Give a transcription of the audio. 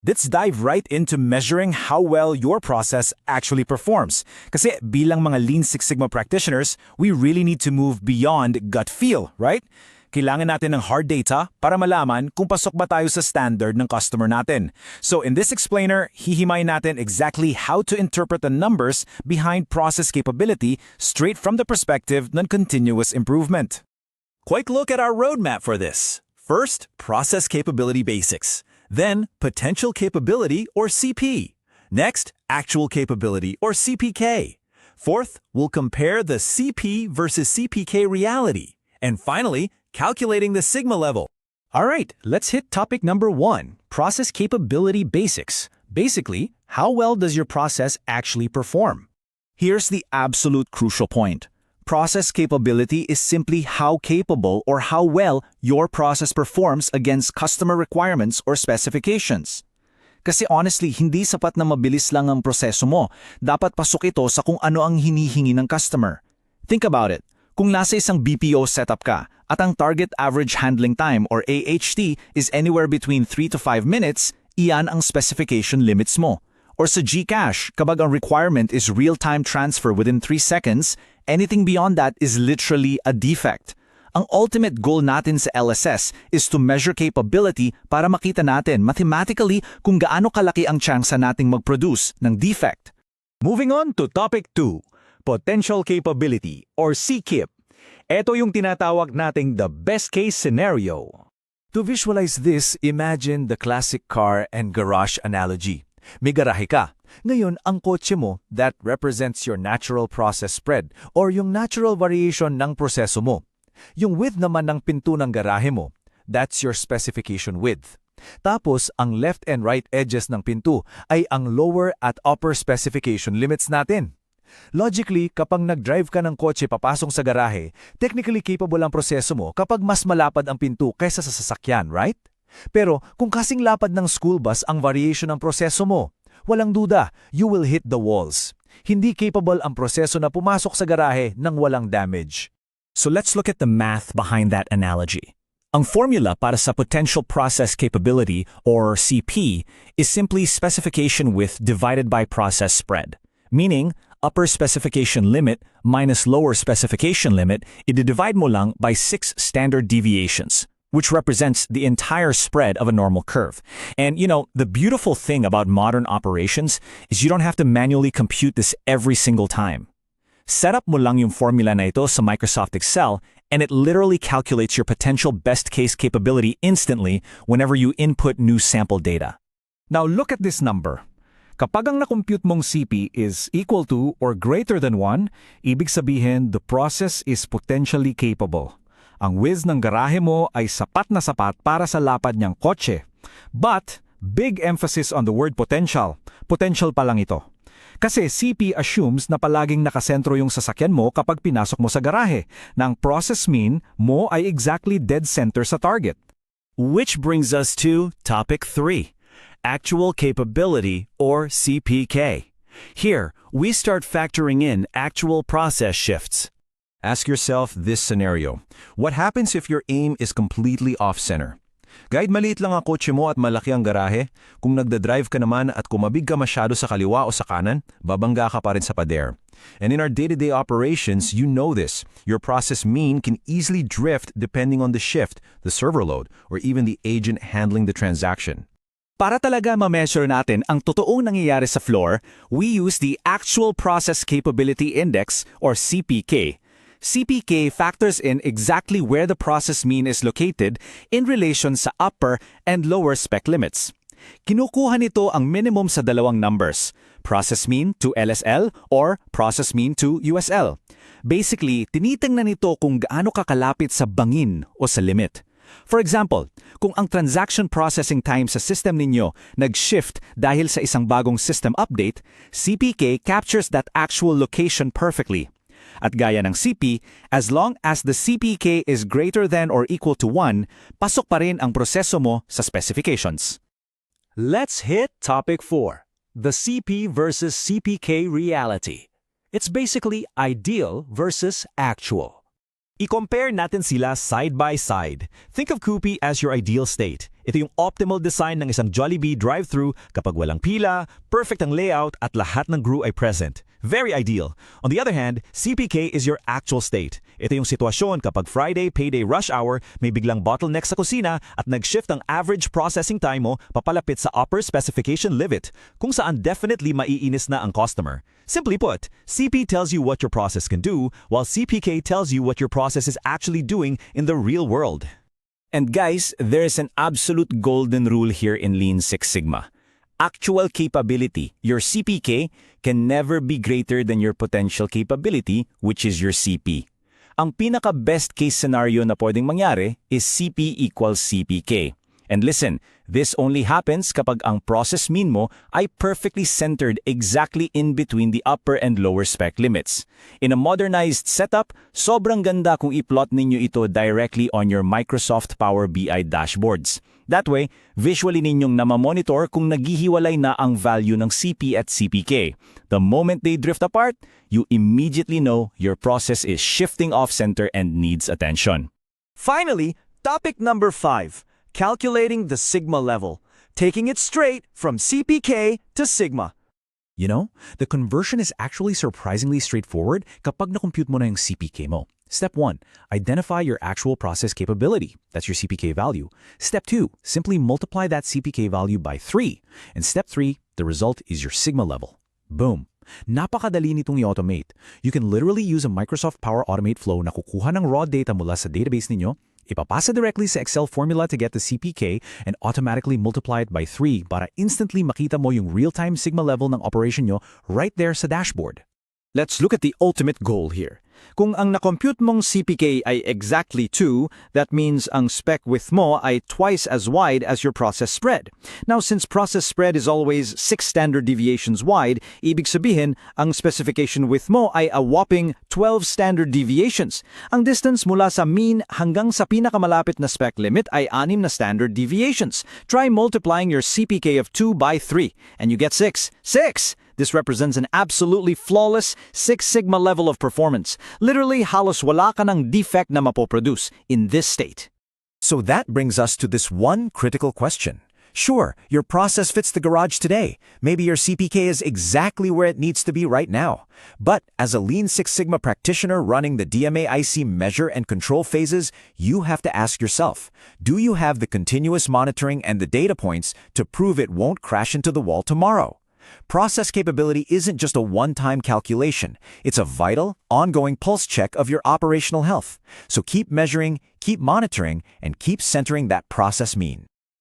Let's dive right into measuring how well your process actually performs. Kasi bilang mga Lean Six Sigma practitioners, we really need to move beyond gut feel, right? Kailangan natin ng hard data para malaman kung pasok ba tayo sa standard ng customer natin. So in this explainer, hihimayin natin exactly how to interpret the numbers behind process capability straight from the perspective ng continuous improvement. Quick look at our roadmap for this. First, process capability basics. Then, potential capability or CP. Next, actual capability or CPK. Fourth, we'll compare the CP versus CPK reality. And finally, calculating the sigma level. All right, let's hit topic number 1, process capability basics. Basically, how well does your process actually perform? Here's the absolute crucial point. Process capability is simply how capable or how well your process performs against customer requirements or specifications. Kasi honestly, hindi sapat na mabilis lang ang proseso mo. Dapat pasok ito sa kung ano ang hinihingi ng customer. Think about it. Kung nasa isang BPO setup ka at ang target average handling time or AHT is anywhere between 3 to 5 minutes, iyan ang specification limits mo. Or sa GCash, kapag ang requirement is real-time transfer within 3 seconds, anything beyond that is literally a defect. Ang ultimate goal natin sa LSS is to measure capability para makita natin mathematically kung gaano kalaki ang tsansa nating mag-produce ng defect. Moving on to topic 2, potential capability or CKIP. Ito yung tinatawag nating the best case scenario. To visualize this, imagine the classic car and garage analogy. May garahe ka. Ngayon, ang kotse mo, that represents your natural process spread or yung natural variation ng proseso mo. Yung width naman ng pinto ng garahe mo, that's your specification width. Tapos, ang left and right edges ng pinto ay ang lower at upper specification limits natin. Logically, kapag nag-drive ka ng kotse papasok sa garahe, technically capable ang proseso mo kapag mas malapad ang pinto kaysa sa sasakyan, right? Pero kung kasing lapad ng school bus ang variation ng proseso mo, walang duda, you will hit the walls. Hindi capable ang proseso na pumasok sa garahe nang walang damage. So let's look at the math behind that analogy. Ang formula para sa potential process capability or CP is simply specification width divided by process spread. Meaning, upper specification limit minus lower specification limit, i-divide mo lang by 6 standard deviations, which represents the entire spread of a normal curve. And you know, the beautiful thing about modern operations is you don't have to manually compute this every single time. Set up mo lang yung formula na ito sa Microsoft Excel and it literally calculates your potential best case capability instantly whenever you input new sample data. Now look at this number. Kapag ang na-compute mong CP is equal to or greater than 1, ibig sabihin the process is potentially capable. Ang width ng garahe mo ay sapat na sapat para sa lapad niyang kotse. But, big emphasis on the word potential. Potential pa lang ito. Kasi CP assumes na palaging nakasentro yung sasakyan mo kapag pinasok mo sa garahe, na ang process mean mo ay exactly dead center sa target. Which brings us to topic 3, actual capability or CPK. Here, we start factoring in actual process shifts. Ask yourself this scenario. What happens if your aim is completely off-center? Kahit maliit lang ang kotse mo at malaki ang garahe, kung nagda-drive ka naman at kumabig ka masyado sa kaliwa o sa kanan, babangga ka pa rin sa pader. And in our day-to-day operations, you know this. Your process mean can easily drift depending on the shift, the server load, or even the agent handling the transaction. Para talaga ma-measure natin ang totoong nangyayari sa floor, we use the Actual Process Capability Index or CPK. CPK factors in exactly where the process mean is located in relation sa upper and lower spec limits. Kinukuha nito ang minimum sa dalawang numbers, process mean to LSL or process mean to USL. Basically, tinitingnan nito kung gaano kakalapit sa bangin o sa limit. For example, kung ang transaction processing time sa system ninyo nag-shift dahil sa isang bagong system update, CPK captures that actual location perfectly. At gaya ng CP, as long as the CPK is greater than or equal to 1, pasok pa rin ang proseso mo sa specifications. Let's hit topic 4, the CP versus CPK reality. It's basically ideal versus actual. I-compare natin sila side by side. Think of Coopy as your ideal state. Ito yung optimal design ng isang Jollibee drive-thru kapag walang pila, perfect ang layout at lahat ng crew ay present. Very ideal. On the other hand, CPK is your actual state. Ito yung sitwasyon kapag Friday payday rush hour, may biglang bottleneck sa kusina at nag-shift ang average processing time mo papalapit sa upper specification limit, kung saan definitely maiinis na ang customer. Simply put, CP tells you what your process can do, while CPK tells you what your process is actually doing in the real world. And guys, there is an absolute golden rule here in Lean Six Sigma. Actual capability, your CPK, can never be greater than your potential capability, which is your CP. Ang pinaka-best case scenario na pwedeng mangyari is CP equals CPK. And listen, this only happens kapag ang process mean mo ay perfectly centered exactly in between the upper and lower spec limits. In a modernized setup, sobrang ganda kung i-plot ninyo ito directly on your Microsoft Power BI dashboards. That way, visually ninyong namamonitor kung naghihiwalay na ang value ng CP at CPK. The moment they drift apart, you immediately know your process is shifting off-center and needs attention. Finally, topic number 5. Calculating the sigma level, taking it straight from CPK to sigma. You know, the conversion is actually surprisingly straightforward kapag na-compute mo na yung CPK mo. Step 1, identify your actual process capability. That's your CPK value. Step 2, simply multiply that CPK value by 3. And step 3, the result is your sigma level. Boom! Napakadali nitong i-automate. You can literally use a Microsoft Power Automate flow na kukuha ng raw data mula sa database ninyo, ipapasa directly sa Excel formula to get the CPK, and automatically multiply it by 3 para instantly makita mo yung real-time sigma level ng operation nyo right there sa dashboard. Let's look at the ultimate goal here. Kung ang na-compute mong CPK ay exactly 2, that means ang spec width mo ay twice as wide as your process spread. Now, since process spread is always 6 standard deviations wide, ibig sabihin, ang specification width mo ay a whopping 12 standard deviations. Ang distance mula sa mean hanggang sa pinakamalapit na spec limit ay 6 na standard deviations. Try multiplying your CPK of 2 by 3, and you get 6. 6! This represents an absolutely flawless Six Sigma level of performance. Literally, halos wala ka ng defect na mapoproduce in this state. So that brings us to this one critical question. Sure, your process fits the garage today. Maybe your CPK is exactly where it needs to be right now. But as a Lean Six Sigma practitioner running the DMAIC measure and control phases, you have to ask yourself, do you have the continuous monitoring and the data points to prove it won't crash into the wall tomorrow? Process capability isn't just a one-time calculation. It's a vital, ongoing pulse check of your operational health. So keep measuring, keep monitoring, and keep centering that process mean.